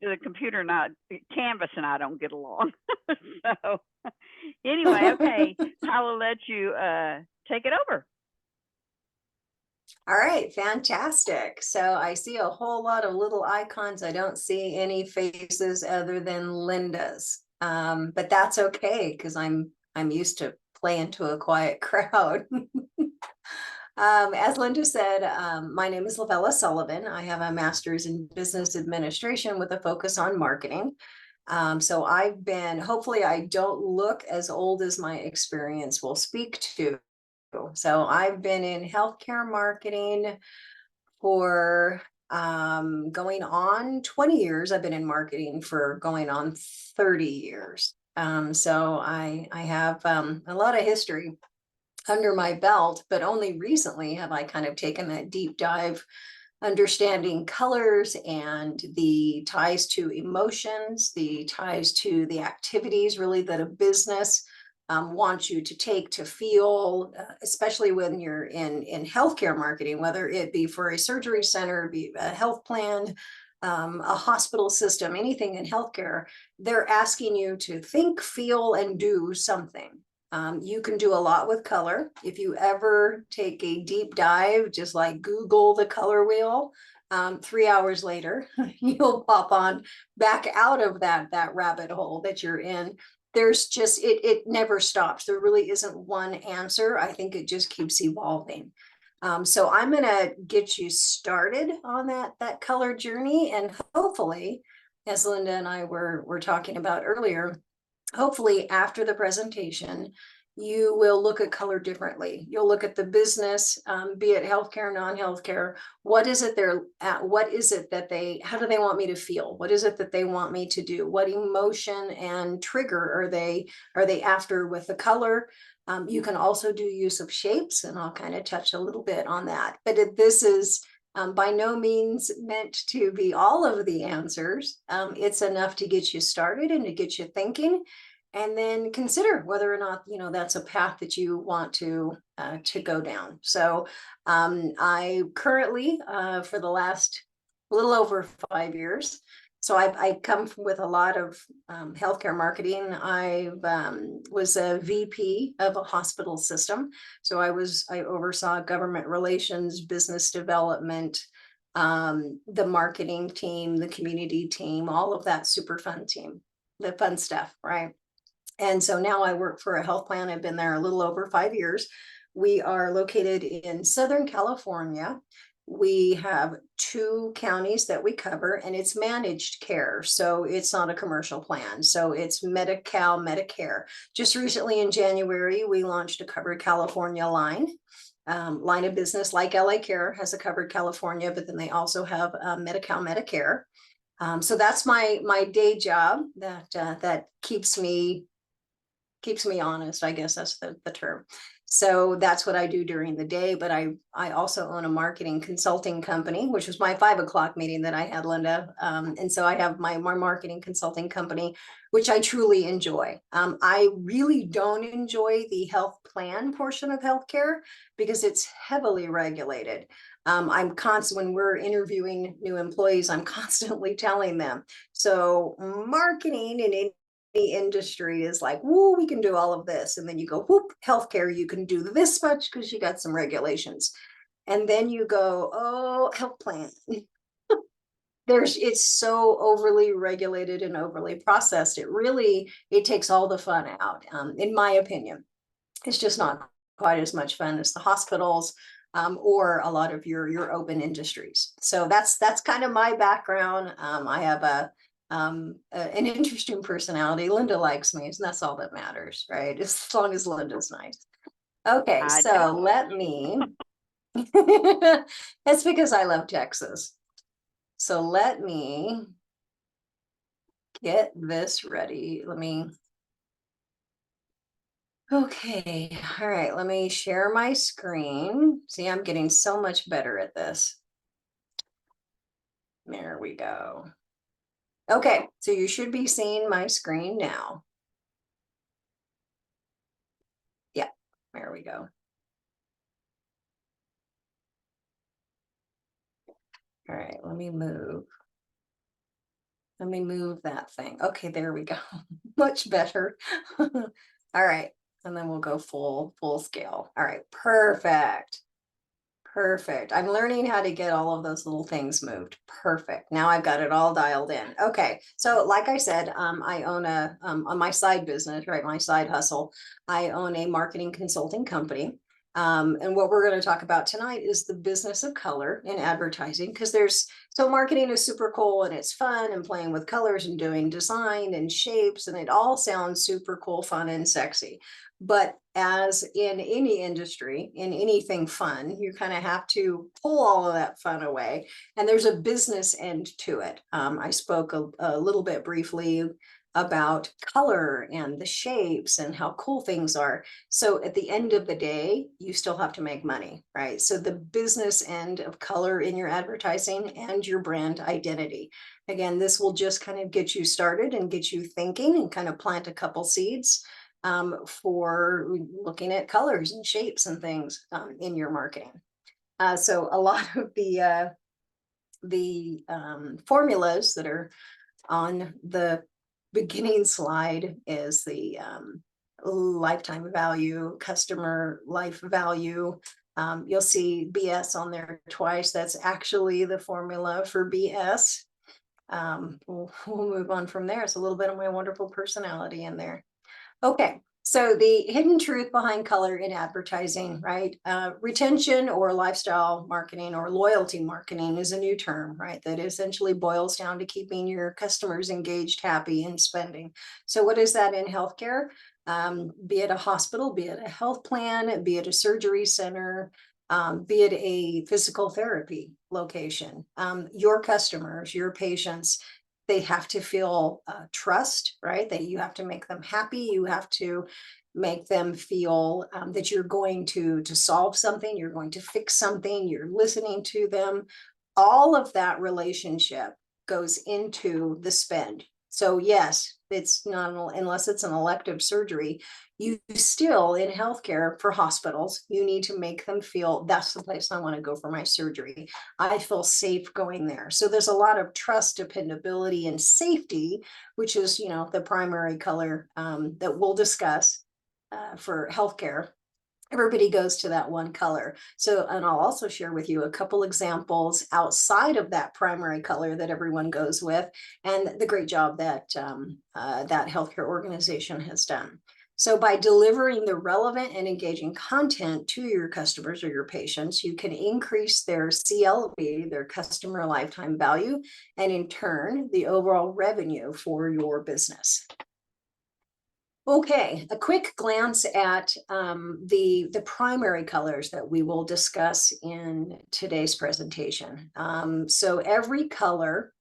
the computer not Canvas and I don't get along. So anyway, okay, I will let you take it over. All right, fantastic. So I see a whole lot of little icons. I don't see any faces other than Linda's. But that's okay because I'm used to playing to a quiet crowd. As Linda said, my name is Lavella Sullivan. I have a master's in business administration with a focus on marketing. So I've been, hopefully I don't look as old as my experience will speak to. So I've been in healthcare marketing for going on 20 years. I've been in marketing for going on 30 years. So I have a lot of history under my belt, but only recently have I kind of taken that deep dive understanding colors and the ties to emotions, the ties to the activities really that a business wants you to take to feel, especially when you're in healthcare marketing, whether it be for a surgery center, be a health plan, a hospital system, anything in healthcare, they're asking you to think, feel, and do something. You can do a lot with color. If you ever take a deep dive, just like Google the color wheel, 3 hours later, you'll pop on back out of that rabbit hole that you're in. There's just, it never stops. There really isn't one answer. I think it just keeps evolving. So I'm going to get you started on that color journey. And hopefully, as Linda and I were talking about earlier, hopefully after the presentation, you will look at color differently. You'll look at the business, be it healthcare, non-healthcare. What is it they're at? What is it that how do they want me to feel? What is it that they want me to do? What emotion and trigger are they after with the color? You can also do use of shapes, and I'll kind of touch a little bit on that. But this is by no means meant to be all of the answers. It's enough to get you started and to get you thinking, and then consider whether or not that's a path that you want to go down. So I currently, for the last little over 5 years, so I come with a lot of healthcare marketing. I was a VP of a hospital system. So I oversaw government relations, business development, the marketing team, the community team, all of that super fun team, the fun stuff, right? And so now I work for a health plan. I've been there a little over 5 years. We are located in Southern California. We have 2 counties that we cover, and it's managed care. So it's not a commercial plan. So it's Medi-Cal, Medicare. Just recently in January, we launched a Covered California line of business, like LA Care has a Covered California, but then they also have Medi-Cal, Medicare. So that's my day job that keeps me honest, I guess that's the term. So that's what I do during the day. But I also own a marketing consulting company, which was my 5 o'clock meeting that I had, Linda. And so I have my marketing consulting company, which I truly enjoy. I really don't enjoy the health plan portion of healthcare because it's heavily regulated. I'm constant when we're interviewing new employees, I'm constantly telling them. So marketing and the industry is like, whoa, we can do all of this. And then you go, whoop, healthcare, you can do this much because you got some regulations. And then you go, oh, health plan. It's so overly regulated and overly processed. It takes all the fun out, in my opinion. It's just not quite as much fun as the hospitals or a lot of your open industries. So that's kind of my background. I have an interesting personality. Linda likes me, and that's all that matters, right? As long as Linda's nice. Okay, so let me. That's because I love Texas. So let me get this ready. Okay, all right, let me share my screen. See, I'm getting so much better at this. There we go. Okay, so you should be seeing my screen now. Yeah, there we go. All right, let me move Let me move that thing. Okay, there we go. Much better. All right. And then we'll go full scale. All right, perfect. Perfect. I'm learning how to get all of those little things moved. Perfect. Now I've got it all dialed in. Okay. So like I said, I own on my side business, right? My side hustle. I own a marketing consulting company. And what we're going to talk about tonight is the business of color in advertising, because so marketing is super cool and it's fun and playing with colors and doing design and shapes. And it all sounds super cool, fun, and sexy. But as in any industry, in anything fun, you kind of have to pull all of that fun away. And there's a business end to it. I spoke a little bit briefly about color and the shapes and how cool things are. So at the end of the day, you still have to make money, right? So the business end of color in your advertising and your brand identity. Again, this will just kind of get you started and get you thinking and kind of plant a couple seeds for looking at colors and shapes and things in your marketing. So a lot of the formulas that are on the beginning slide is the lifetime value, customer life value. You'll see BS on there twice. That's actually the formula for BS. We'll move on from there. It's a little bit of my wonderful personality in there. Okay, so the hidden truth behind color in advertising, right? Retention or lifestyle marketing or loyalty marketing is a new term, right? That essentially boils down to keeping your customers engaged, happy, and spending. So what is that in healthcare? Be it a hospital, be it a health plan, be it a surgery center, be it a physical therapy location. Your customers, your patients, they have to feel trust, right? That you have to make them happy. You have to make them feel that you're going to solve something, you're going to fix something, you're listening to them. All of that relationship goes into the spend. So yes, it's not, unless it's an elective surgery, you still in healthcare for hospitals, you need to make them feel that's the place I want to go for my surgery. I feel safe going there. So there's a lot of trust, dependability, and safety, which is, the primary color that we'll discuss for healthcare. Everybody goes to that one color. So, and I'll also share with you a couple examples outside of that primary color that everyone goes with, and the great job that that healthcare organization has done. So by delivering the relevant and engaging content to your customers or your patients, you can increase their CLV, their customer lifetime value, and in turn, the overall revenue for your business. Okay, a quick glance at the primary colors that we will discuss in today's presentation. So every color,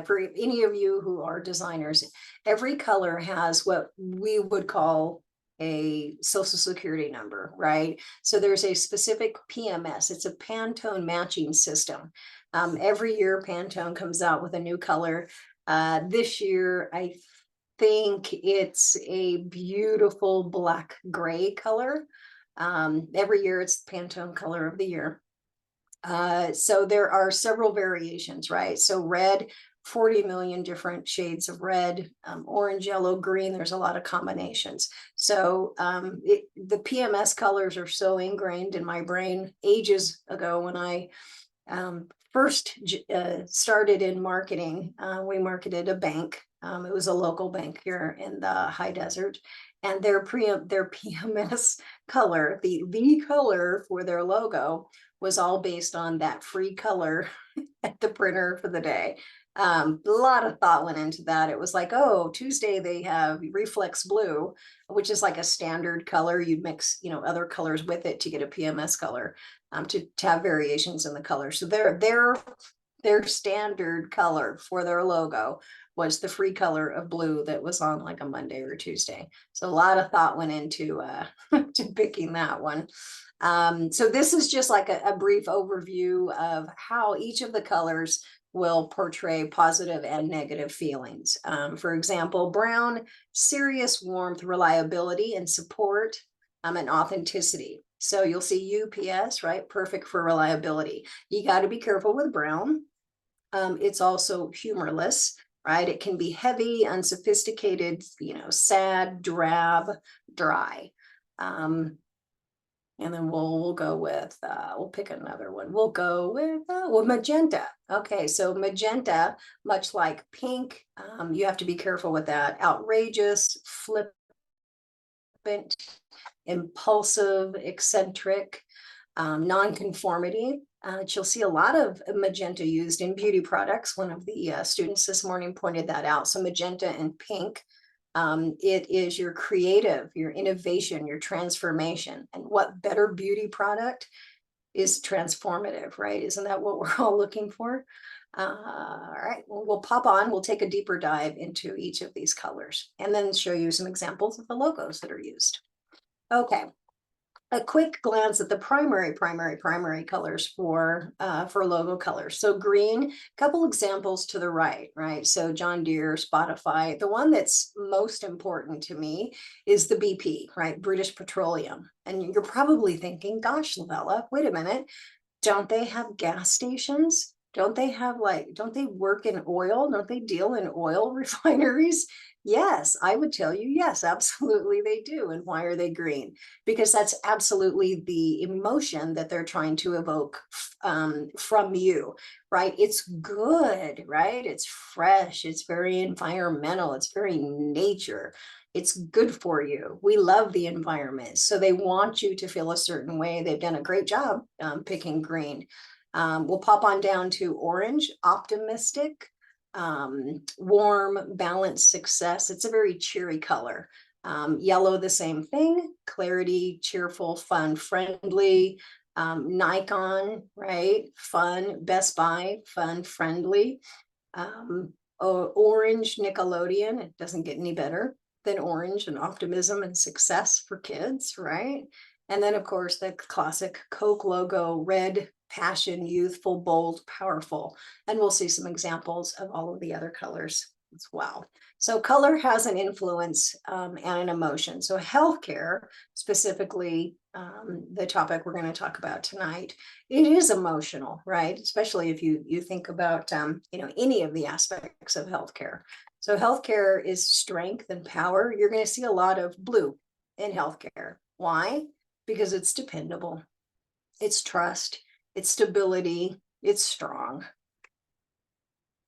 for any of you who are designers, every color has what we would call a social security number, right? So there's a specific PMS. It's a Pantone matching system. Every year Pantone comes out with a new color. This year, I think it's a beautiful black gray color. Every year it's Pantone color of the year. So there are several variations, right? So red, 40 million different shades of red, orange, yellow, green, there's a lot of combinations. So the PMS colors are so ingrained in my brain. Ages ago when I first started in marketing, we marketed a bank. It was a local bank here in the high desert, and their PMS color, the color for their logo, was all based on that free color at the printer for the day. A lot of thought went into that. It was like, oh, Tuesday they have reflex blue, which is like a standard color. You'd mix, other colors with it to get a PMS color, to have variations in the color. So their standard color for their logo was the free color of blue that was on like a Monday or Tuesday. So a lot of thought went into to picking that one. So this is just like a brief overview of how each of the colors will portray positive and negative feelings. For example, brown, serious warmth, reliability, and support, and authenticity. So you'll see UPS, right? Perfect for reliability. You got to be careful with brown. It's also humorless. right? It can be heavy, unsophisticated, sad, drab, dry. And then we'll go with, we'll pick another one. We'll go with, magenta. Okay, so magenta, much like pink, you have to be careful with that. Outrageous, flippant, impulsive, eccentric, nonconformity. You'll see a lot of magenta used in beauty products. One of the students this morning pointed that out. So magenta and pink. It is your creative, your innovation, your transformation. And what better beauty product is transformative, right? Isn't that what we're all looking for? All right, we'll pop on, we'll take a deeper dive into each of these colors and then show you some examples of the logos that are used. Okay, a quick glance at the primary colors for logo colors. So green, a couple examples to the right? So John Deere, Spotify. The one that's most important to me is the BP, right? British Petroleum. And you're probably thinking, gosh, Lavella, wait a minute. Don't they have gas stations? Don't they work in oil? Don't they deal in oil refineries? Yes, I would tell you, yes, absolutely they do. And why are they green? Because that's absolutely the emotion that they're trying to evoke from you, right? It's good, right? It's fresh, it's very environmental, it's very nature. It's good for you. We love the environment. So they want you to feel a certain way. They've done a great job picking green. We'll pop on down to orange, optimistic, warm, balanced, success. It's a very cheery color. Yellow, the same thing, clarity, cheerful, fun, friendly. Nikon, right? Fun. Best Buy, fun, friendly. Orange, Nickelodeon. It doesn't get any better than orange, and optimism and success for kids, right? And then, of course, the classic Coke logo, red, passion, youthful, bold, powerful. And we'll see some examples of all of the other colors as well. So color has an influence and an emotion. So healthcare, specifically the topic we're going to talk about tonight, it is emotional, right? Especially if you think about any of the aspects of healthcare. So healthcare is strength and power. You're going to see a lot of blue in healthcare. Why? Because it's dependable. It's trust. It's stability. It's strong.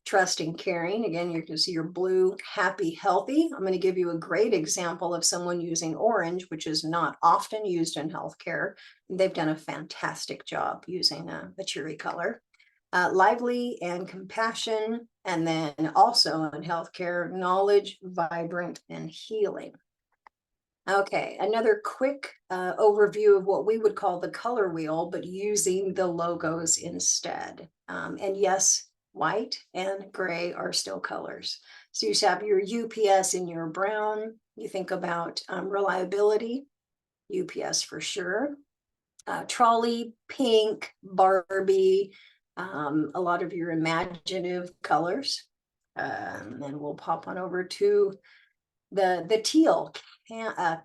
Trust and caring. Again, you're going to see your blue, happy, healthy. I'm going to give you a great example of someone using orange, which is not often used in healthcare. They've done a fantastic job using a cheery color. Lively and compassion, and then also in healthcare, knowledge, vibrant, and healing. Okay, another quick overview of what we would call the color wheel, but using the logos instead. And yes, white and gray are still colors. So you have your UPS in your brown. You think about reliability, UPS for sure. Trolley, pink, Barbie, a lot of your imaginative colors. And we'll pop on over to the teal, Canva.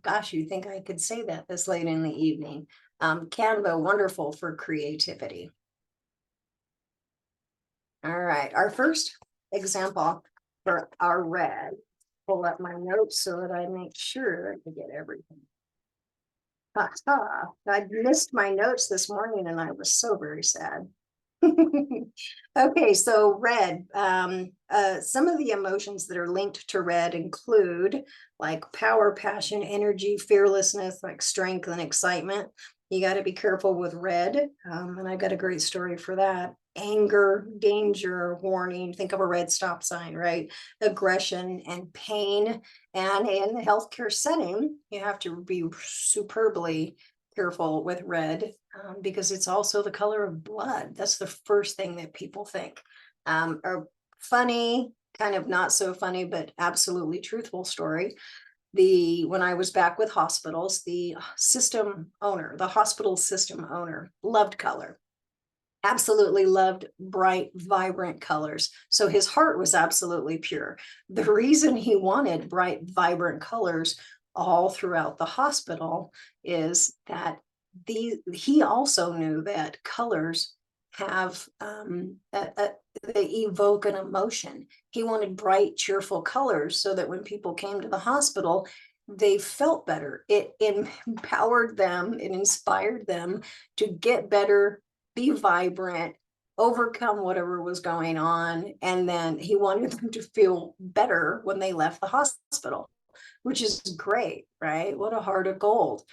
Gosh, you think I could say that this late in the evening. Canva, wonderful for creativity. All right, our first example for our red. Pull up my notes so that I make sure I get everything. I missed my notes this morning and I was so very sad. Okay, so red. Some of the emotions that are linked to red include like power, passion, energy, fearlessness, like strength and excitement. You got to be careful with red. And I've got a great story for that. Anger, danger, warning. Think of a red stop sign, right? Aggression and pain. And in the healthcare setting, you have to be superbly careful with red because it's also the color of blood. That's the first thing that people think. A funny, kind of not so funny, but absolutely truthful story. When I was back with hospitals, the hospital system owner loved color. Absolutely loved bright, vibrant colors. So his heart was absolutely pure. The reason he wanted bright, vibrant colors all throughout the hospital is that he also knew that colors have they evoke an emotion. He wanted bright, cheerful colors so that when people came to the hospital, they felt better. It empowered them, it inspired them to get better, be vibrant, overcome whatever was going on. And then he wanted them to feel better when they left the hospital, which is great, right? What a heart of gold.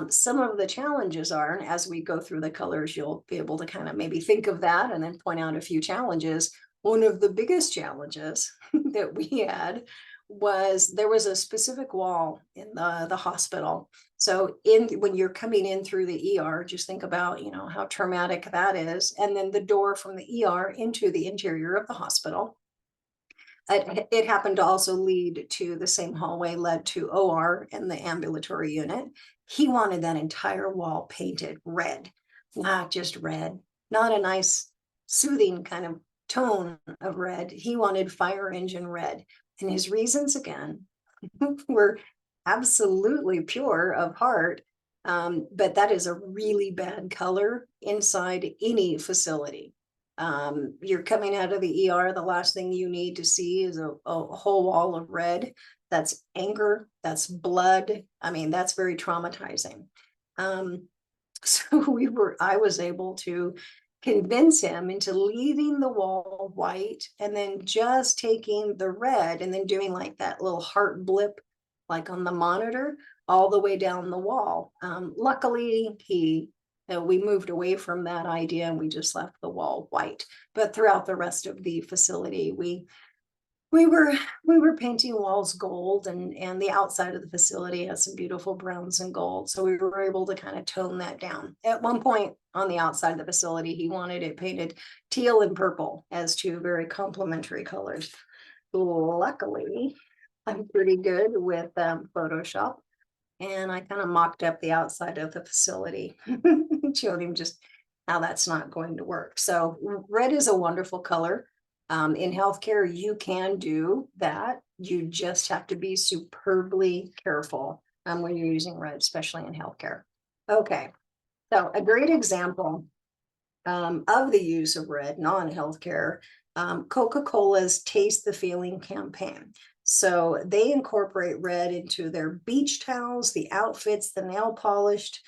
Some of the challenges are, and as we go through the colors, you'll be able to kind of maybe think of that and then point out a few challenges. One of the biggest challenges that we had was there was a specific wall in the hospital. So when you're coming in through the ER, just think about, you know, how traumatic that is. And then the door from the ER into the interior of the hospital. It happened to also lead to the same hallway led to OR and the ambulatory unit. He wanted that entire wall painted red, not just red, not a nice soothing kind of tone of red. He wanted fire engine red. And his reasons, again, were absolutely pure of heart. But that is a really bad color inside any facility. You're coming out of the ER, the last thing you need to see is a whole wall of red. That's anger, that's blood. I mean, that's very traumatizing. So I was able to convince him into leaving the wall white and then just taking the red and then doing like that little heart blip, like on the monitor, all the way down the wall. Luckily, we moved away from that idea and we just left the wall white. But throughout the rest of the facility, we were painting walls gold, and the outside of the facility has some beautiful browns and gold. So we were able to kind of tone that down. At one point on the outside of the facility, he wanted it painted teal and purple as two very complementary colors. Luckily, I'm pretty good with Photoshop, and I kind of mocked up the outside of the facility, showed him just how that's not going to work. So red is a wonderful color. In healthcare, you can do that. You just have to be superbly careful when you're using red, especially in healthcare. Okay, so a great example of the use of red, non-healthcare, Coca-Cola's Taste the Feeling campaign. So they incorporate red into their beach towels, the outfits, the nail polished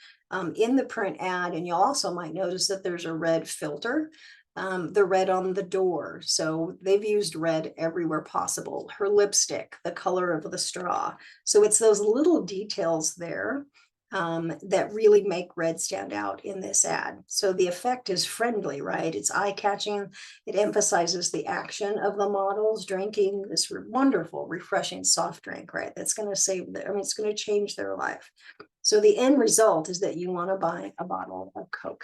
in the print ad. And you also might notice that there's a red filter, the red on the door. So they've used red everywhere possible. Her lipstick, the color of the straw. So it's those little details there that really make red stand out in this ad. So the effect is friendly, right? It's eye-catching. It emphasizes the action of the models drinking this wonderful, refreshing soft drink, right? That's going to save them. I mean, it's going to change their life. So the end result is that you want to buy a bottle of Coke.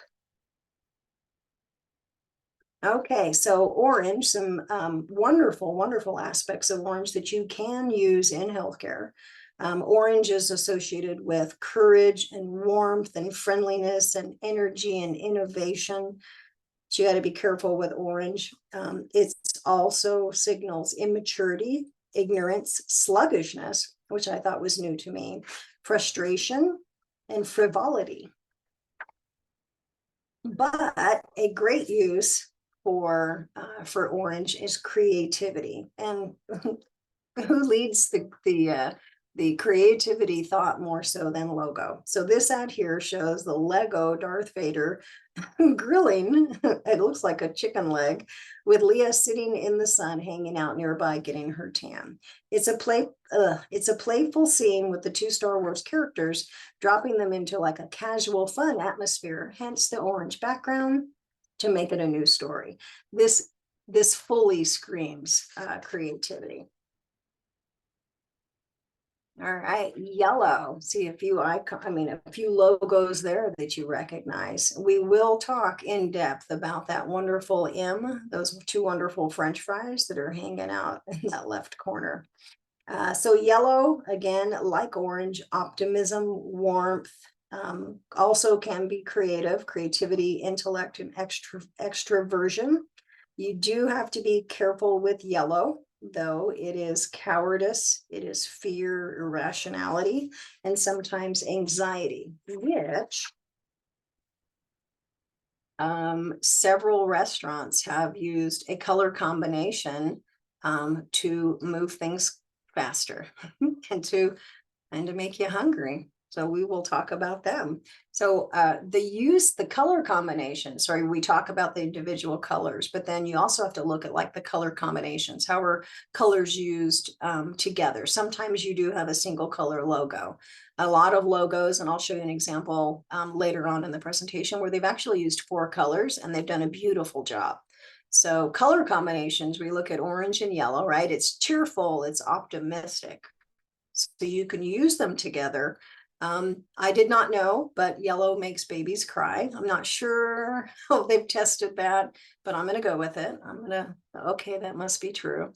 Okay, so orange, some wonderful, wonderful aspects of orange that you can use in healthcare. Orange is associated with courage and warmth and friendliness and energy and innovation. So you got to be careful with orange. It also signals immaturity, ignorance, sluggishness, which I thought was new to me, frustration, and frivolity. But a great use for orange is creativity. And who leads the creativity thought more so than logo? So this ad here shows the Lego Darth Vader grilling. It looks like a chicken leg with Leah sitting in the sun, hanging out nearby, getting her tan. It's a playful scene with the two Star Wars characters, dropping them into like a casual, fun atmosphere. Hence the orange background to make it a new story. This fully screams creativity. All right, yellow. See a few a few logos there that you recognize. We will talk in depth about that wonderful M, those two wonderful French fries that are hanging out in that left corner. So yellow, again, like orange, optimism, warmth, also can be creativity, intellect, and extroversion. You do have to be careful with yellow, though. It is cowardice, it is fear, irrationality, and sometimes anxiety, which Several restaurants have used a color combination to move things faster and to make you hungry. So we will talk about them. So the color combination, sorry, we talk about the individual colors, but then you also have to look at like the color combinations. How are colors used together? Sometimes you do have a single color logo. A lot of logos, and I'll show you an example later on in the presentation where they've actually used 4 colors and they've done a beautiful job. So color combinations, we look at orange and yellow, right? It's cheerful, it's optimistic. So you can use them together. I did not know, but yellow makes babies cry. I'm not sure how they've tested that, but I'm going to go with it. Okay, that must be true.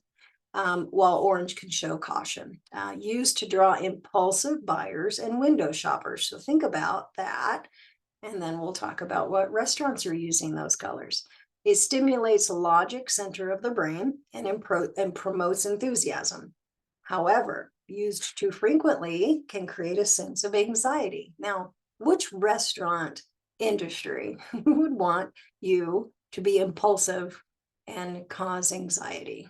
While orange can show caution, used to draw impulsive buyers and window shoppers. So think about that. And then we'll talk about what restaurants are using those colors. It stimulates the logic center of the brain and promotes enthusiasm. However, used too frequently can create a sense of anxiety. Now, which restaurant industry would want you to be impulsive and cause anxiety?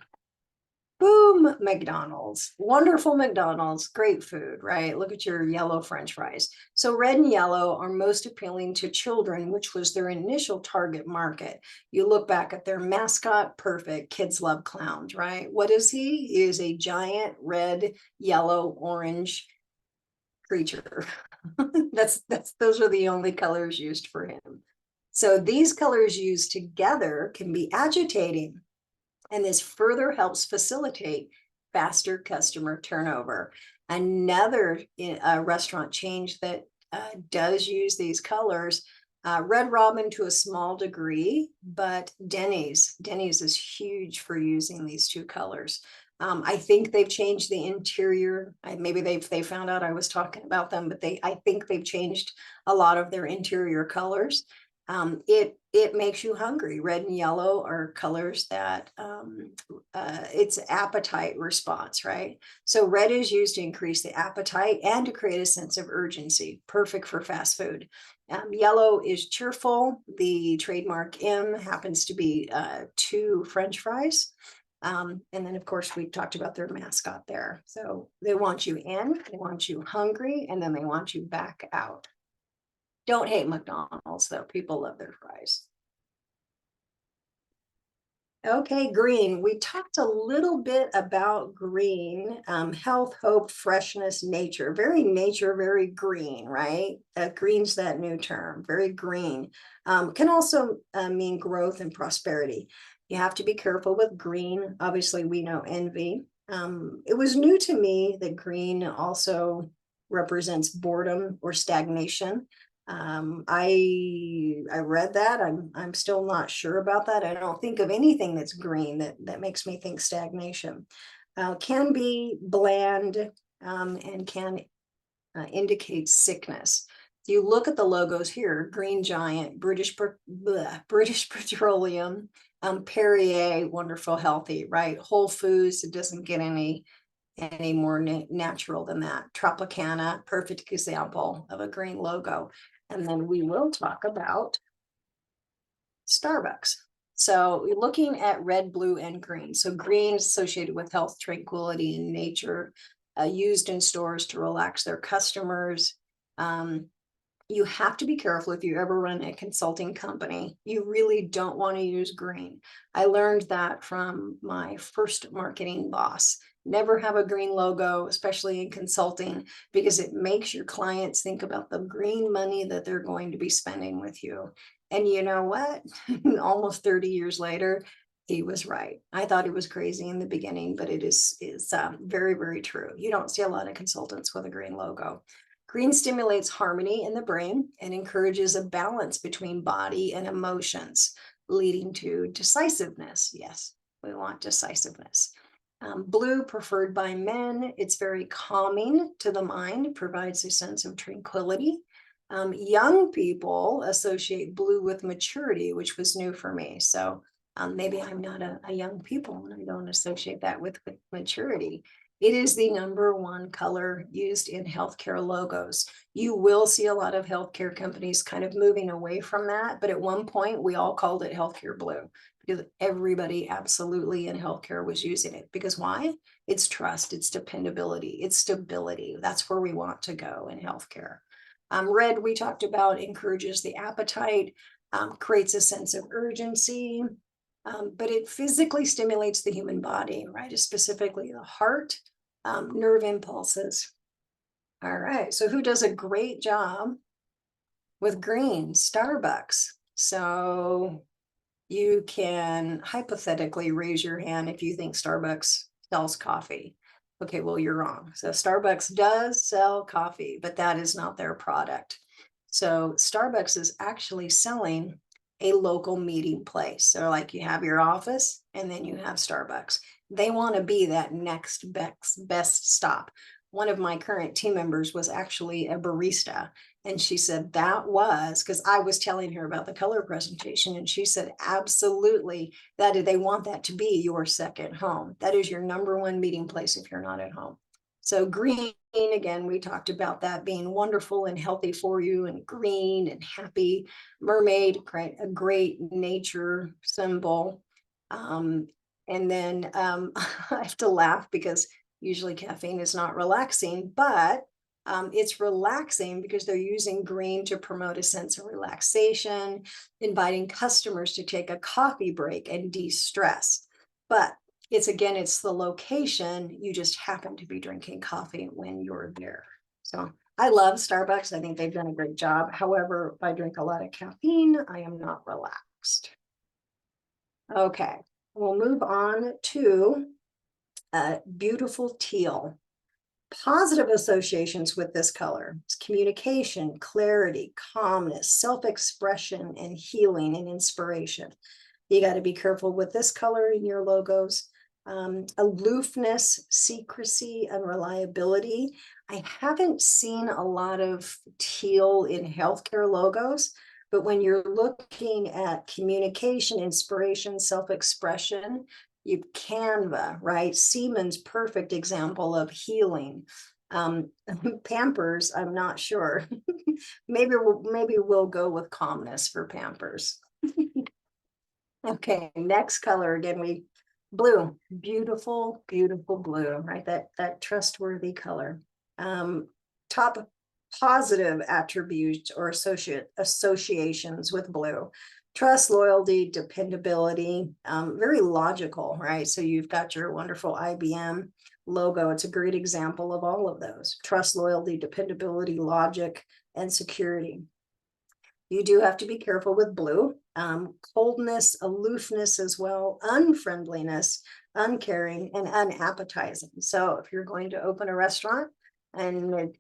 Boom, McDonald's, wonderful McDonald's, great food, right? Look at your yellow French fries. So red and yellow are most appealing to children, which was their initial target market. You look back at their mascot, perfect, kids love clowns, right? What is he? He is a giant red, yellow, orange creature. Those are the only colors used for him. So these colors used together can be agitating. And this further helps facilitate faster customer turnover. Another restaurant change that does use these colors, Red Robin to a small degree, but Denny's is huge for using these 2 colors. I think they've changed the interior. Maybe they found out I was talking about them, but I think they've changed a lot of their interior colors. It makes you hungry. Red and yellow are colors that it's appetite response, right? So red is used to increase the appetite and to create a sense of urgency, perfect for fast food. Yellow is cheerful. The trademark M happens to be 2 French fries. And then of course we talked about their mascot there. So they want you in, they want you hungry, and then they want you back out. Don't hate McDonald's though. People love their fries. Okay, green. We talked a little bit about green, health, hope, freshness, nature. Very nature, very green, right? Green's that new term, very green. Can also mean growth and prosperity. You have to be careful with green. Obviously, we know envy. It was new to me that green also represents boredom or stagnation. I read that. I'm still not sure about that. I don't think of anything that's green that makes me think stagnation. Can be bland and can indicate sickness. If you look at the logos here, Green Giant, British Petroleum, Perrier, wonderful, healthy, right? Whole Foods, it doesn't get any more natural than that. Tropicana, perfect example of a green logo. And then we will talk about Starbucks. So we're looking at red, blue, and green. So green is associated with health, tranquility, and nature, used in stores to relax their customers. You have to be careful if you ever run a consulting company. You really don't want to use green. I learned that from my first marketing boss. Never have a green logo, especially in consulting, because it makes your clients think about the green money that they're going to be spending with you. And you know what? Almost 30 years later, he was right. I thought it was crazy in the beginning, but it is very, very true. You don't see a lot of consultants with a green logo. Green stimulates harmony in the brain and encourages a balance between body and emotions, leading to decisiveness. Yes, we want decisiveness. Blue preferred by men. It's very calming to the mind, provides a sense of tranquility. Young people associate blue with maturity, which was new for me. So maybe I'm not a young people and I don't associate that with maturity. It is the #1 color used in healthcare logos. You will see a lot of healthcare companies kind of moving away from that, but at one point we all called it healthcare blue because everybody absolutely in healthcare was using it. Because why? It's trust, it's dependability, it's stability. That's where we want to go in healthcare. Red, we talked about, encourages the appetite, creates a sense of urgency, but it physically stimulates the human body, right? Specifically the heart, nerve impulses. All right, so who does a great job with green? Starbucks. So you can hypothetically raise your hand if you think Starbucks sells coffee. Okay, well, you're wrong. So Starbucks does sell coffee, but that is not their product. So Starbucks is actually selling a local meeting place. So like you have your office and then you have Starbucks. They want to be that next best stop. One of my current team members was actually a barista. And she said that was because I was telling her about the color presentation. And she said, absolutely, that they want that to be your second home. That is your #1 meeting place if you're not at home. So green, again, we talked about that being wonderful and healthy for you, and green and happy. Mermaid, right? A great nature symbol. And then I have to laugh because usually caffeine is not relaxing, but it's relaxing because they're using green to promote a sense of relaxation, inviting customers to take a coffee break and de-stress. But it's the location. You just happen to be drinking coffee when you're there. So I love Starbucks. I think they've done a great job. However, if I drink a lot of caffeine, I am not relaxed. Okay, we'll move on to beautiful teal. Positive associations with this color is communication, clarity, calmness, self-expression, and healing and inspiration. You got to be careful with this color in your logos. Aloofness, secrecy, and reliability. I haven't seen a lot of teal in healthcare logos, but when you're looking at communication, inspiration, self-expression, you Canva, right? Siemens, perfect example of healing. Pampers, I'm not sure. maybe we'll go with calmness for Pampers. Okay, next color again, blue, beautiful, beautiful blue, right? That trustworthy color. Top positive attributes or associations with blue: trust, loyalty, dependability, very logical, right? So you've got your wonderful IBM logo. It's a great example of all of those: trust, loyalty, dependability, logic, and security. You do have to be careful with blue. Coldness, aloofness as well, unfriendliness, uncaring, and unappetizing. So if you're going to open a restaurant and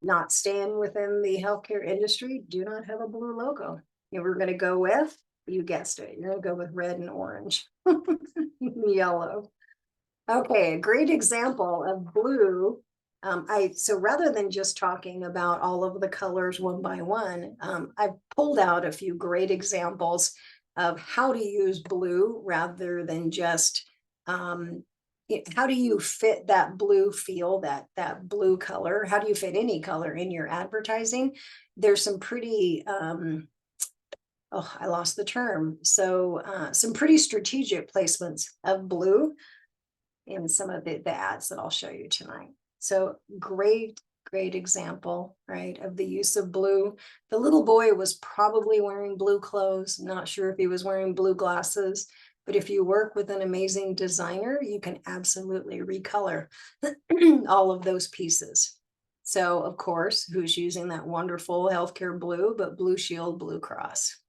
not staying within the healthcare industry, do not have a blue logo. We're going to go with, you guessed it, you're going to go with red and orange, yellow. Okay, a great example of blue. So rather than just talking about all of the colors one by one, I've pulled out a few great examples of how to use blue rather than just how do you fit that blue feel, that blue color? How do you fit any color in your advertising? There's some pretty I lost the term. So some pretty strategic placements of blue in some of the ads that I'll show you tonight. So great example, right, of the use of blue. The little boy was probably wearing blue clothes. Not sure if he was wearing blue glasses, but if you work with an amazing designer, you can absolutely recolor all of those pieces. So of course, who's using that wonderful healthcare blue, but Blue Shield, Blue Cross.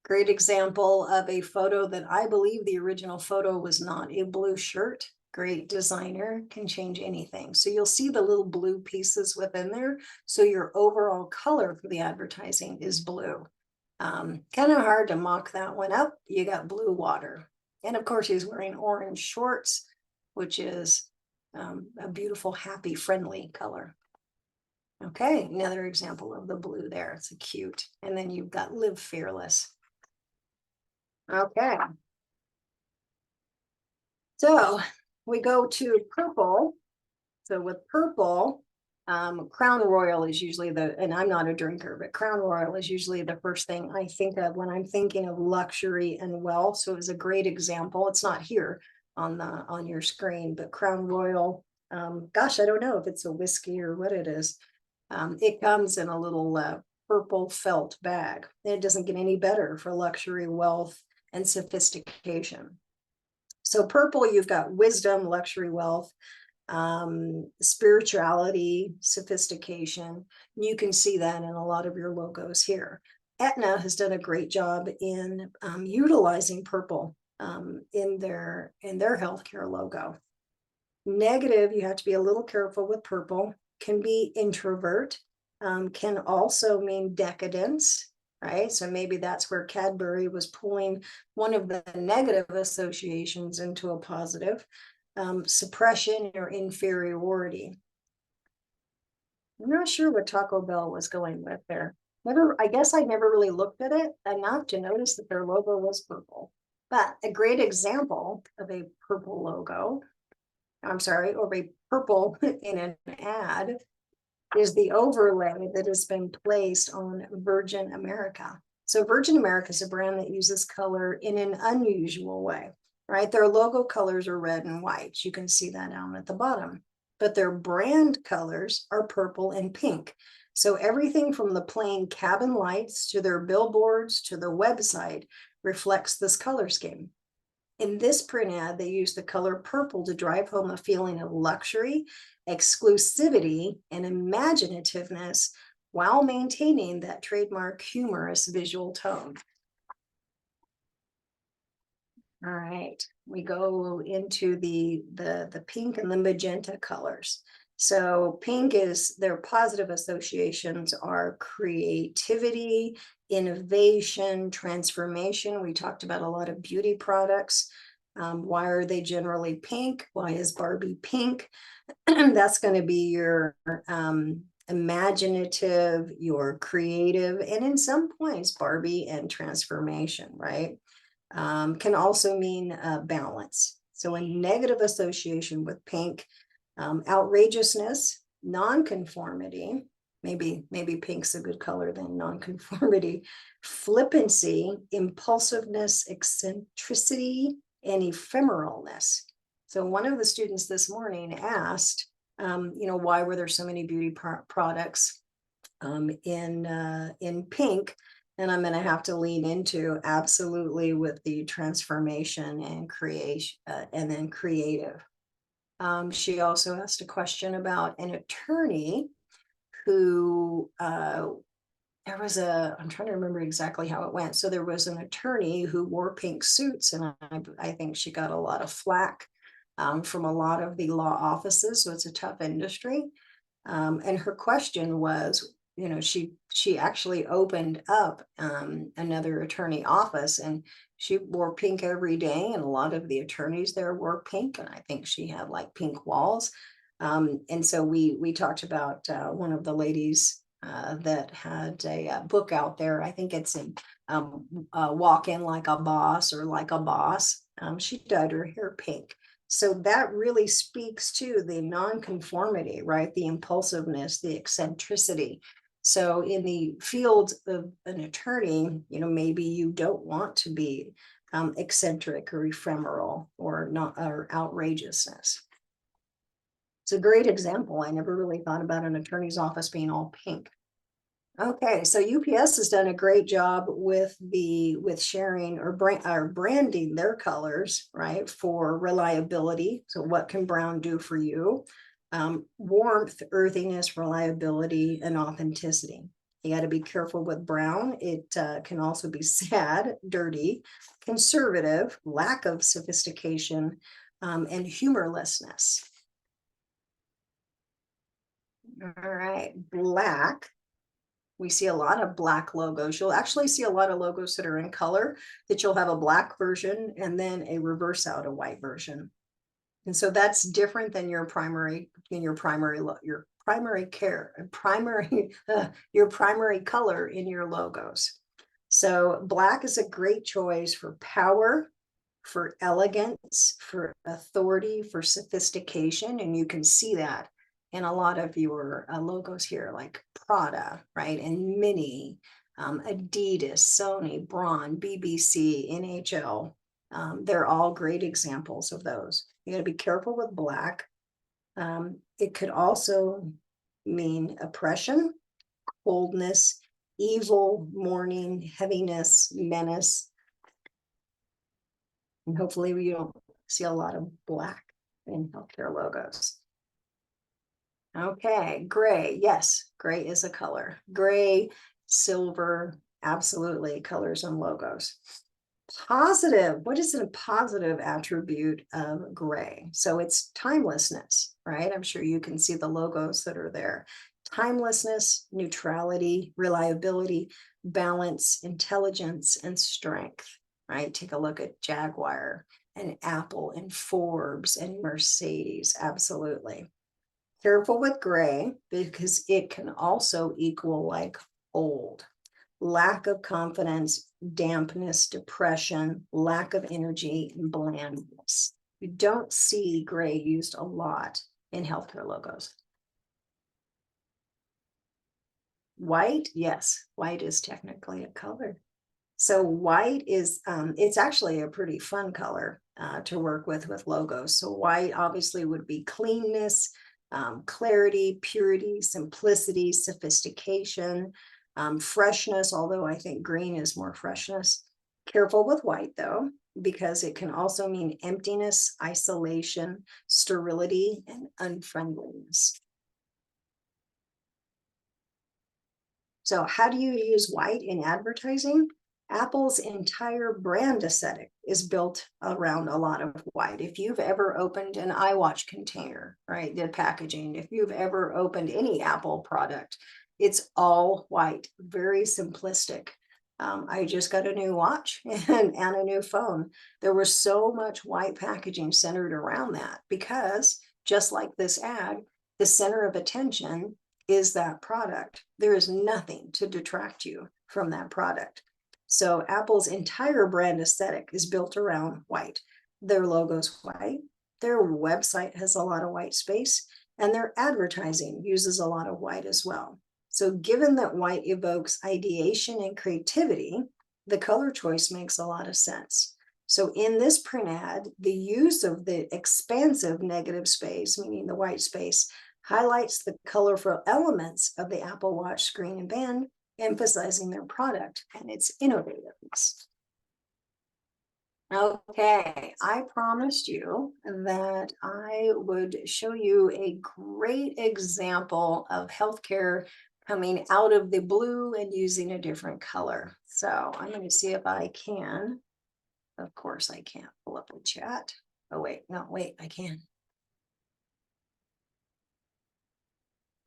Great example of a photo that I believe the original photo was not a blue shirt. Great designer can change anything. So you'll see the little blue pieces within there. So your overall color for the advertising is blue. Kind of hard to mock that one up. You got blue water. And of course, he's wearing orange shorts, which is a beautiful, happy, friendly color. Okay, another example of the blue there. It's a cute. And then you've got Live Fearless. Okay. So we go to purple. So with purple, Crown Royal is usually and I'm not a drinker, but Crown Royal is usually the first thing I think of when I'm thinking of luxury and wealth. So it was a great example. It's not here on your screen, but Crown Royal, gosh, I don't know if it's a whiskey or what it is. It comes in a little purple felt bag. It doesn't get any better for luxury, wealth, and sophistication. So purple, you've got wisdom, luxury, wealth, spirituality, sophistication. You can see that in a lot of your logos here. Aetna has done a great job in utilizing purple in their healthcare logo. Negative, you have to be a little careful with purple. Can be introvert, can also mean decadence, right? So maybe that's where Cadbury was pulling one of the negative associations into a positive. Suppression or inferiority. I'm not sure what Taco Bell was going with there. I guess I never really looked at it enough to notice that their logo was purple. But a great example of a purple logo, I'm sorry, or a purple in an ad is the overlay that has been placed on Virgin America. So Virgin America is a brand that uses color in an unusual way, right? Their logo colors are red and white. You can see that down at the bottom, but their brand colors are purple and pink. So everything from the plain cabin lights to their billboards to the website reflects this color scheme. In this print ad, they use the color purple to drive home a feeling of luxury, exclusivity, and imaginativeness while maintaining that trademark humorous visual tone. All right, we go into the pink and the magenta colors. So pink is their positive associations are creativity, innovation, transformation. We talked about a lot of beauty products. Why are they generally pink? Why is Barbie pink? That's going to be your imaginative, your creative, and in some points, Barbie and transformation, right? Can also mean balance. So a negative association with pink, outrageousness, nonconformity, maybe pink's a good color than nonconformity, flippancy, impulsiveness, eccentricity, and ephemeralness. So one of the students this morning asked, why were there so many beauty products in pink? And I'm going to have to lean into absolutely with the transformation and creation and then creative. She also asked a question about an attorney who I'm trying to remember exactly how it went. So there was an attorney who wore pink suits, and I think she got a lot of flack from a lot of the law offices. So it's a tough industry. And her question was, she actually opened up another attorney office, and she wore pink every day, and a lot of the attorneys there wore pink, and I think she had like pink walls. And so we talked about one of the ladies that had a book out there. I think it's in Walk In Like a Boss or Like a Boss. She dyed her hair pink. So that really speaks to the nonconformity, right? The impulsiveness, the eccentricity. So in the field of an attorney, maybe you don't want to be eccentric or ephemeral or not or outrageousness. It's a great example. I never really thought about an attorney's office being all pink. Okay, so UPS has done a great job with sharing or branding their colors, right, for reliability. So what can brown do for you? Warmth, earthiness, reliability, and authenticity. You got to be careful with brown. It can also be sad, dirty, conservative, lack of sophistication, and humorlessness. All right, black. We see a lot of black logos. You'll actually see a lot of logos that are in color, that you'll have a black version and then a reverse out a white version. And so that's different than your primary color in your logos. So black is a great choice for power, for elegance, for authority, for sophistication. And you can see that in a lot of your logos here, like Prada, right? And Mini, Adidas, Sony, Braun, BBC, NHL. They're all great examples of those. You got to be careful with black. It could also mean oppression, coldness, evil, mourning, heaviness, menace. And hopefully we don't see a lot of black in healthcare logos. Okay, gray. Yes, gray is a color. Gray, silver, absolutely colors and logos. Positive. What is a positive attribute of gray? So it's timelessness, right? I'm sure you can see the logos that are there. Timelessness, neutrality, reliability, balance, intelligence, and strength, right? Take a look at Jaguar and Apple and Forbes and Mercedes. Absolutely. Careful with gray because it can also equal like old. Lack of confidence, dampness, depression, lack of energy, and blandness. You don't see gray used a lot in healthcare logos. White, yes, white is technically a color. So white is, it's actually a pretty fun color to work with logos. So white obviously would be cleanness, clarity, purity, simplicity, sophistication, freshness, although I think green is more freshness. Careful with white though, because it can also mean emptiness, isolation, sterility, and unfriendliness. So how do you use white in advertising? Apple's entire brand aesthetic is built around a lot of white. If you've ever opened an iWatch container, right, the packaging, if you've ever opened any Apple product, it's all white, very simplistic. I just got a new watch and a new phone. There was so much white packaging centered around that because just like this ad, the center of attention is that product. There is nothing to detract you from that product. So Apple's entire brand aesthetic is built around white. Their logo's white. Their website has a lot of white space, and their advertising uses a lot of white as well. So given that white evokes ideation and creativity, the color choice makes a lot of sense. So in this print ad, the use of the expansive negative space, meaning the white space, highlights the colorful elements of the Apple Watch screen and band, emphasizing their product and its innovativeness. Okay, I promised you that I would show you a great example of healthcare coming out of the blue and using a different color. So I'm going to see if I can. Of course, I can't pull up the chat. Oh, wait, no, wait, I can.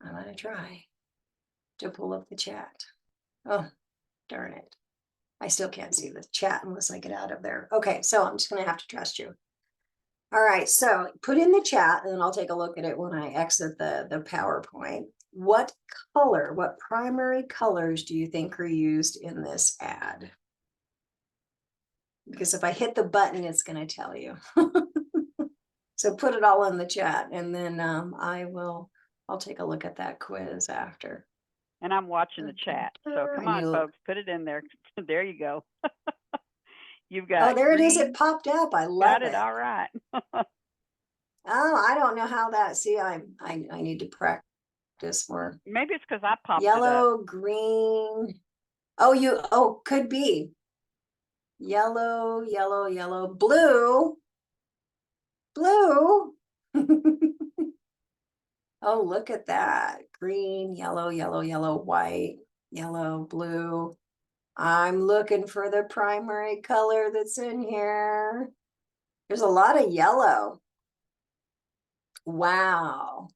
I'm going to try to pull up the chat. Oh, darn it. I still can't see the chat unless I get out of there. Okay, so I'm just going to have to trust you. All right, so put in the chat and then I'll take a look at it when I exit the PowerPoint. What color, what primary colors do you think are used in this ad? Because if I hit the button, it's going to tell you. So put it all in the chat and then I'll take a look at that quiz after. And I'm watching the chat. So come on, folks, put it in there. There you go. You've got. Oh, there it is. It popped up. I love it. Got it. All right. Oh, I don't know how that. See, I need to practice more. Maybe it's because I popped it up. Yellow, green. Oh, could be. Yellow, yellow, yellow, blue. Blue. Oh, look at that. Green, yellow, yellow, yellow, white, yellow, blue. I'm looking for the primary color that's in here. There's a lot of yellow. Wow.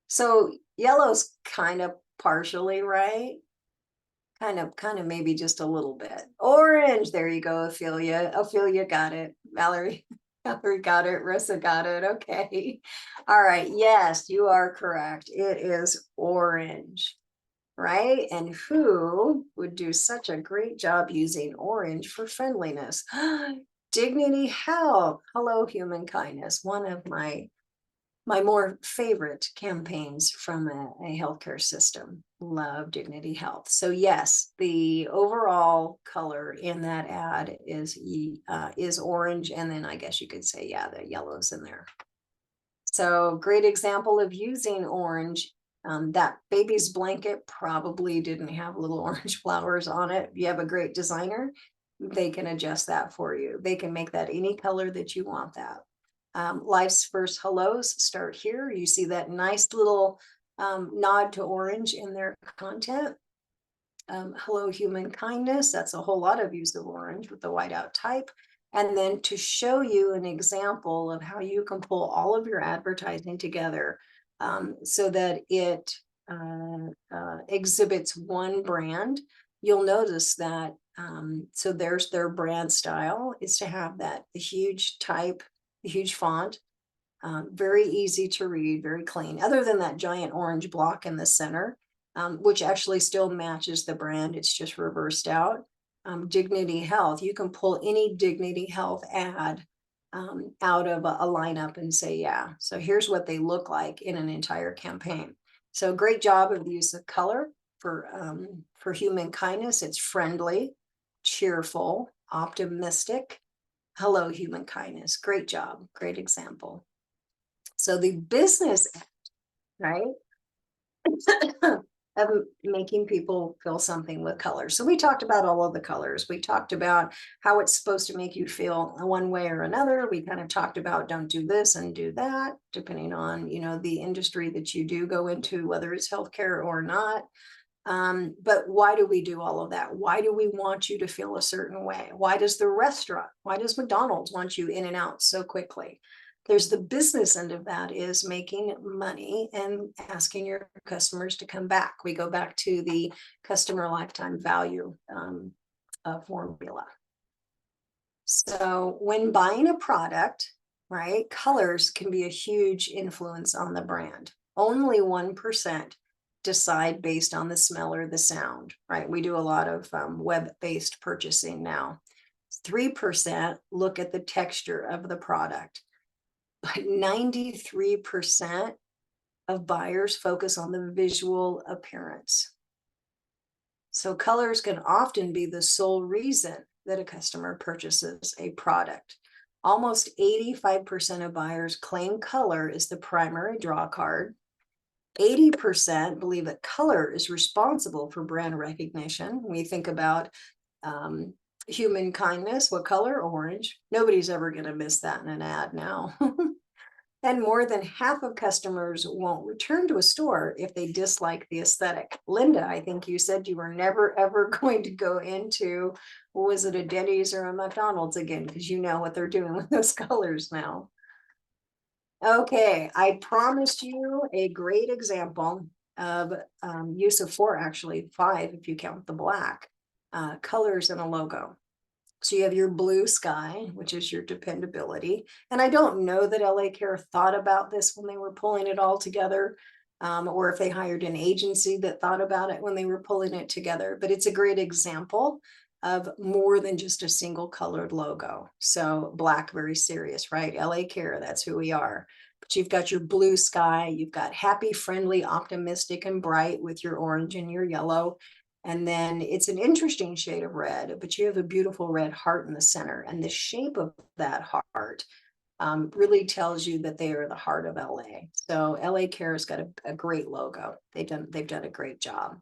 So yellow's kind of partially right. Kind of maybe just a little bit. Orange, there you go, Ophelia. Ophelia got it. Valerie got it. Rissa got it. Okay. All right. Yes, you are correct. It is orange, right? And who would do such a great job using orange for friendliness? Dignity Health. Hello, Human Kindness. One of my more favorite campaigns from a healthcare system. Love Dignity Health. So yes, the overall color in that ad is orange, and then I guess you could say, yeah, the yellow's in there. So great example of using orange. That baby's blanket probably didn't have little orange flowers on it. If you have a great designer, they can adjust that for you. They can make that any color that you want that. Life's first hellos start here. You see that nice little nod to orange in their content. Hello, Human Kindness. That's a whole lot of use of orange with the whiteout type. And then to show you an example of how you can pull all of your advertising together so that it exhibits one brand, you'll notice that. So there's their brand style is to have that the huge type, the huge font, very easy to read, very clean, other than that giant orange block in the center, which actually still matches the brand. It's just reversed out. Dignity Health, you can pull any Dignity Health ad out of a lineup and say, yeah, so here's what they look like in an entire campaign. So great job of the use of color for Human Kindness. It's friendly, cheerful, optimistic. Hello, Human Kindness. Great job. Great example. So the business, right, of making people feel something with color. So we talked about all of the colors. We talked about how it's supposed to make you feel one way or another. We kind of talked about don't do this and do that, depending on, the industry that you do go into, whether it's healthcare or not. But why do we do all of that? Why do we want you to feel a certain way? Why does McDonald's want you in and out so quickly? There's the business end of that is making money and asking your customers to come back. We go back to the customer lifetime value formula. So when buying a product, right, colors can be a huge influence on the brand. Only 1% decide based on the smell or the sound, right? We do a lot of web-based purchasing now. 3% look at the texture of the product. But 93% of buyers focus on the visual appearance. So colors can often be the sole reason that a customer purchases a product. Almost 85% of buyers claim color is the primary draw card. 80% believe that color is responsible for brand recognition. We think about Human Kindness. What color? Orange. Nobody's ever going to miss that in an ad now. And more than half of customers won't return to a store if they dislike the aesthetic. Linda, I think you said you were never, ever going to go into, was it a Denny's or a McDonald's again? Because you know what they're doing with those colors now. Okay, I promised you a great example of use of 4, actually 5, if you count the black, colors in a logo. So you have your blue sky, which is your dependability. And I don't know that LA Care thought about this when they were pulling it all together, or if they hired an agency that thought about it when they were pulling it together. But it's a great example of more than just a single colored logo. So black, very serious, right? LA Care, that's who we are. But you've got your blue sky, you've got happy, friendly, optimistic, and bright with your orange and your yellow. And then it's an interesting shade of red, but you have a beautiful red heart in the center. And the shape of that heart really tells you that they are the heart of LA. So LA Care has got a great logo. They've done a great job.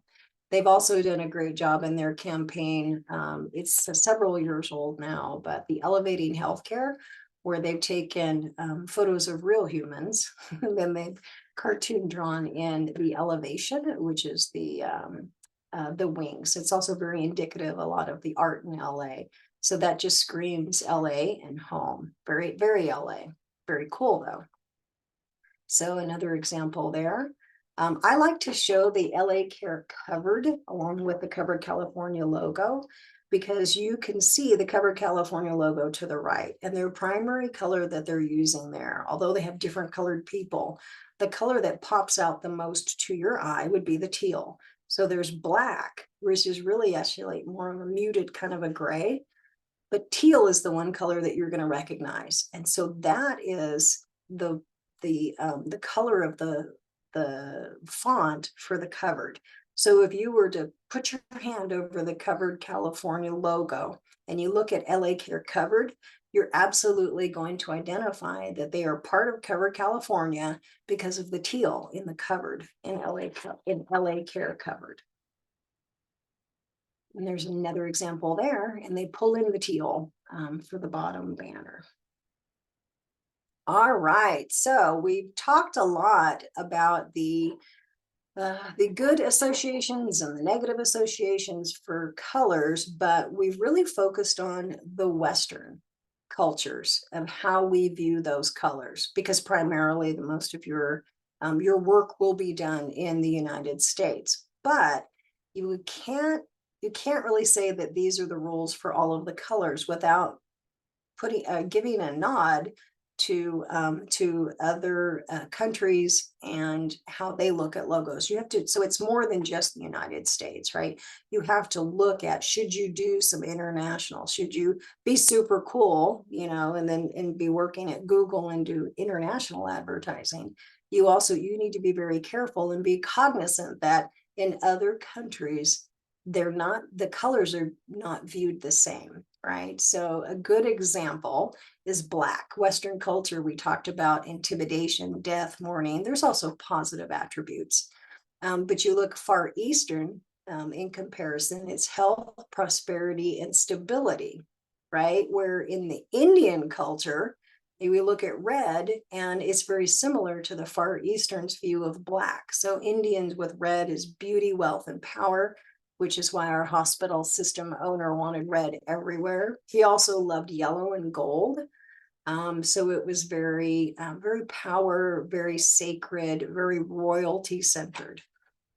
They've also done a great job in their campaign. It's several years old now, but the Elevating Healthcare, where they've taken photos of real humans, and then they've cartoon drawn in the elevation, which is the wings. It's also very indicative, a lot of the art in LA. So that just screams LA and home. Very, very LA. Very cool though. So another example there. I like to show the LA Care covered along with the Covered California logo, because you can see the Covered California logo to the right, and their primary color that they're using there, although they have different colored people, the color that pops out the most to your eye would be the teal. So there's black, which is really actually more of a muted kind of a gray. but teal is the one color that you're going to recognize. And so that is the color of the font for the covered. So if you were to put your hand over the Covered California logo and you look at LA Care Covered, you're absolutely going to identify that they are part of Covered California because of the teal in the covered in LA Care Covered. And there's another example there, and they pull in the teal for the bottom banner. All right, so we've talked a lot about the good associations and the negative associations for colors, but we've really focused on the Western cultures and how we view those colors, because primarily the most of your work will be done in the United States. But you can't really say that these are the rules for all of the colors without giving a nod to other countries and how they look at logos. You have to, so it's more than just the United States, right? You have to look at, should you do some international? Should you be super cool, you know, and be working at Google and do international advertising? You need to be very careful and be cognizant that in other countries, the colors are not viewed the same, right? So a good example is black. Western culture, we talked about intimidation, death, mourning. There's also positive attributes. But you look Far Eastern in comparison, it's health, prosperity, and stability, right? Where in the Indian culture, we look at red and it's very similar to the Far Eastern's view of black. So Indians with red is beauty, wealth, and power, which is why our hospital system owner wanted red everywhere. He also loved yellow and gold. So it was very power, very sacred, very royalty centered.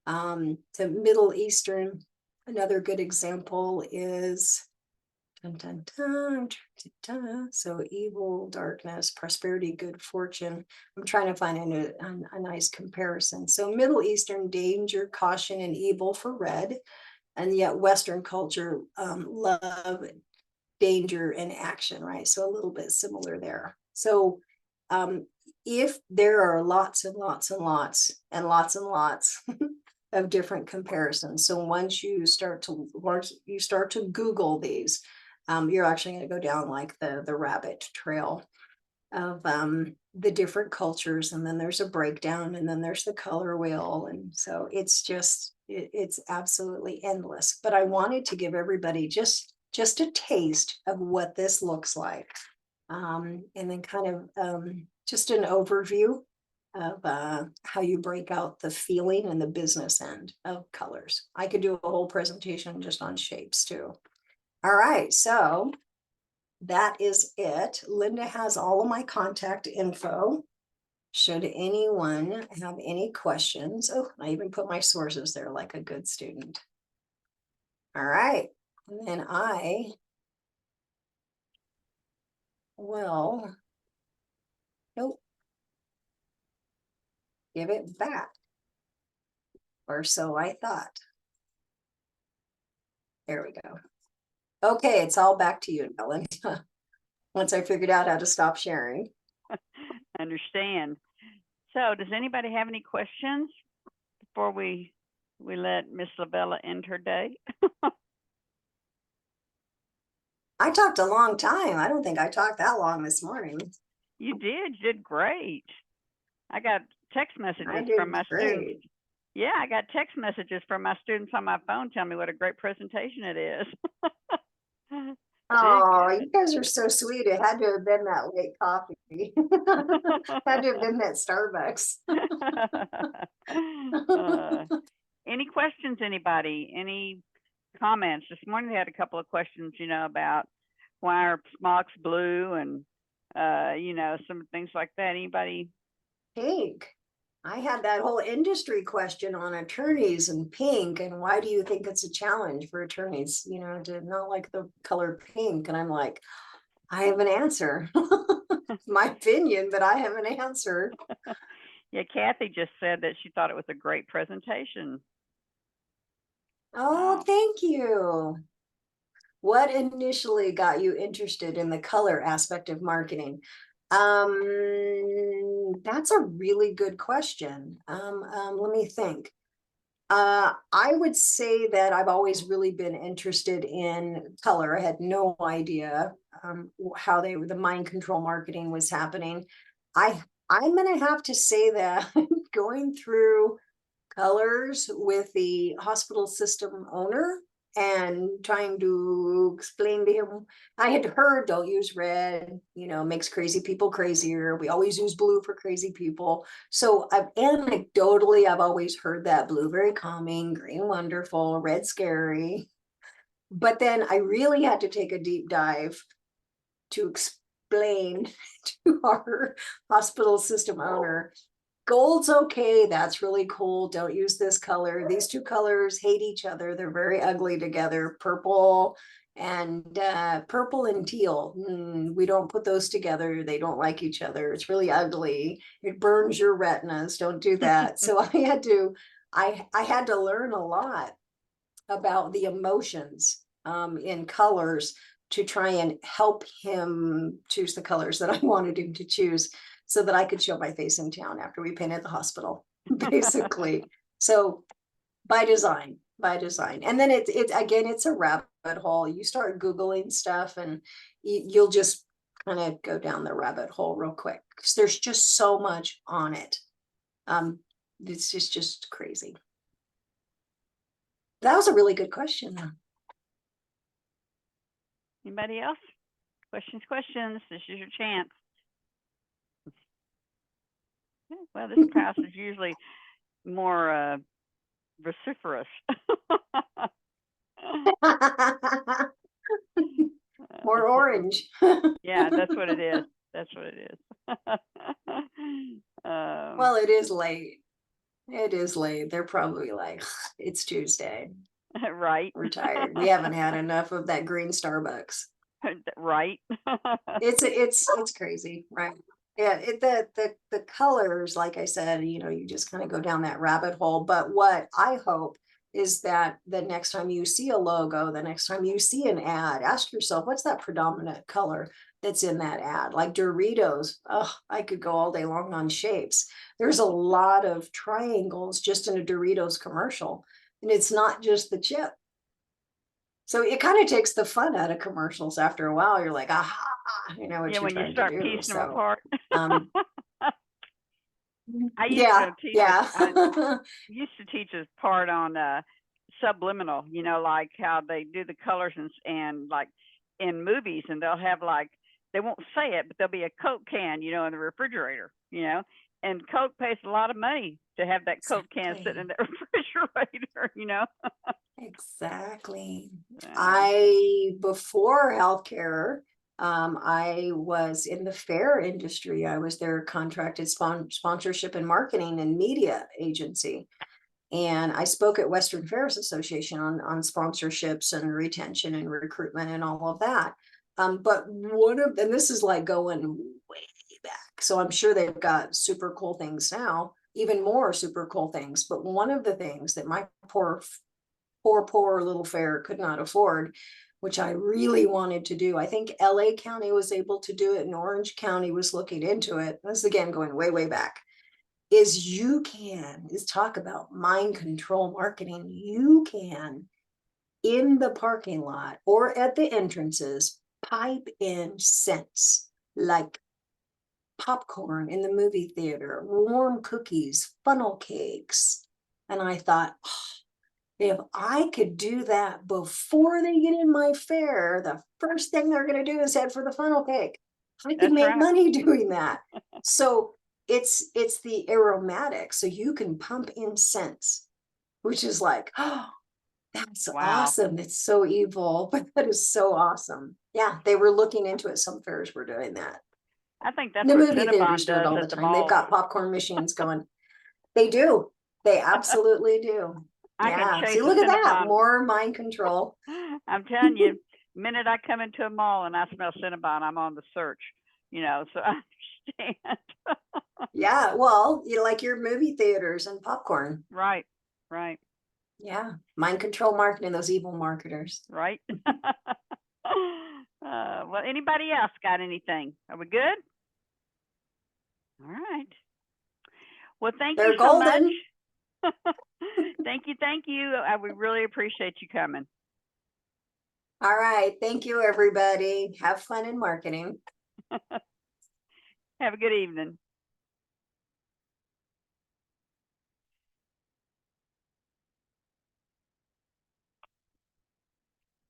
To Middle Eastern, another good example is so evil, darkness, prosperity, good fortune. I'm trying to find a nice comparison. So Middle Eastern, danger, caution, and evil for red. And yet Western culture, love, danger, and action, right? So a little bit similar there. So if there are lots and lots and lots and lots and lots of different comparisons, so once you start to Google these, you're actually going to go down like the rabbit trail of the different cultures, and then there's a breakdown, and then there's the color wheel, and so it's absolutely endless. But I wanted to give everybody just a taste of what this looks like, and then kind of just an overview of how you break out the feeling and the business end of colors. I could do a whole presentation just on shapes too. All right, so that is it. Linda has all of my contact info. Should anyone have any questions? Oh, I even put my sources there like a good student. All right, and then I will, nope, give it back. Or so I thought. There we go. Okay, it's all back to you, Ellen. Once I figured out how to stop sharing. Understand. So does anybody have any questions before we let Miss Lavella end her day? I talked a long time. I don't think I talked that long this morning. You did great. I got text messages from my students. Yeah, I got text messages from my students on my phone telling me what a great presentation it is. Oh, you guys are so sweet. It had to have been that late coffee. Had to have been that Starbucks. Any questions, anybody? Any comments? This morning they had a couple of questions, about why are smocks blue and, some things like that. Anybody? Pink. I had that whole industry question on attorneys and pink, and why do you think it's a challenge for attorneys, to not like the color pink? And I'm like, I have an answer. My opinion, but I have an answer. Yeah, Kathy just said that she thought it was a great presentation. Oh, thank you. What initially got you interested in the color aspect of marketing? That's a really good question. Let me think. I would say that I've always really been interested in color. I had no idea how the mind control marketing was happening. I'm gonna have to say that going through colors with the hospital system owner and trying to explain to him, I had heard don't use red, makes crazy people crazier. We always use blue for crazy people. So anecdotally, I've always heard that blue very calming, green wonderful, red scary. But then I really had to take a deep dive to explain to our hospital system owner, gold's okay, that's really cool, don't use this color. These two colors hate each other, they're very ugly together. Purple and teal, we don't put those together, they don't like each other, it's really ugly, it burns your retinas, don't do that. So I had to learn a lot about the emotions in colors to try and help him choose the colors that I wanted him to choose so that I could show my face in town after we painted the hospital, basically. So by design. And then it's again, it's a rabbit hole. You start Googling stuff and you'll just kind of go down the rabbit hole real quick because there's just so much on it. It's just crazy. That was a really good question, though. Anybody else? Questions. This is your chance. Well, this class is usually more vociferous. More orange. Yeah, that's what it is. Well, it is late. They're probably like, it's Tuesday. Right. We're tired. We haven't had enough of that green Starbucks. Right. It's crazy, right? Yeah, the colors, like I said, you just kind of go down that rabbit hole. But what I hope is that the next time you see a logo, the next time you see an ad, ask yourself, what's that predominant color that's in that ad? Like Doritos, oh, I could go all day long on shapes. There's a lot of triangles just in a Doritos commercial, and it's not just the chip. So it kind of takes the fun out of commercials after a while. You're like, aha, what yeah, you're when you trying start to do. piecing them So, apart. I used yeah, to teach yeah. I used to teach this part on subliminal, like how they do the colors and like in movies, and they'll have like, they won't say it, but there'll be a Coke can, in the refrigerator, and Coke pays a lot of money to have that Coke can sitting in the refrigerator. Exactly. So, Before healthcare, I was in the fair industry. I was their contracted sponsorship and marketing and media agency. And I spoke at Western Fairs Association on sponsorships and retention and recruitment and all of that. But and this is like going way back. So I'm sure they've got super cool things now, even more super cool things. But one of the things that my poor little fair could not afford, which I really wanted to do. I think LA County was able to do it and Orange County was looking into it. This again going way back. Is talk about mind control marketing. You can, in the parking lot or at the entrances, pipe in scents like popcorn in the movie theater, warm cookies, funnel cakes. And I thought, oh, if I could do that before they get in my fair, the first thing they're going to do is head for the funnel cake. I could make money doing that. So it's the aromatic. So you can pump in scents, which is like, oh, that's awesome. It's so evil, but that is so awesome. Yeah, they were looking into it. Some fairs were doing that. I think that's The what movie theaters Cinnabon do it does all the at the time. They've mall. got popcorn machines going. They do. They absolutely do. I can Yeah. chase See, look at that. Cinnabon. More mind control. I'm telling you, the minute I come into a mall and I smell Cinnabon, I'm on the search, so I understand. Yeah. Well, like your movie theaters and popcorn. Right. Yeah. Mind control marketing, those evil marketers. Right. Well, anybody else got anything? Are we good? All right. Well, thank you They're so much. golden. Thank you. Thank you. We really appreciate you coming. All right. Thank you, everybody. Have fun in marketing. Have a good evening.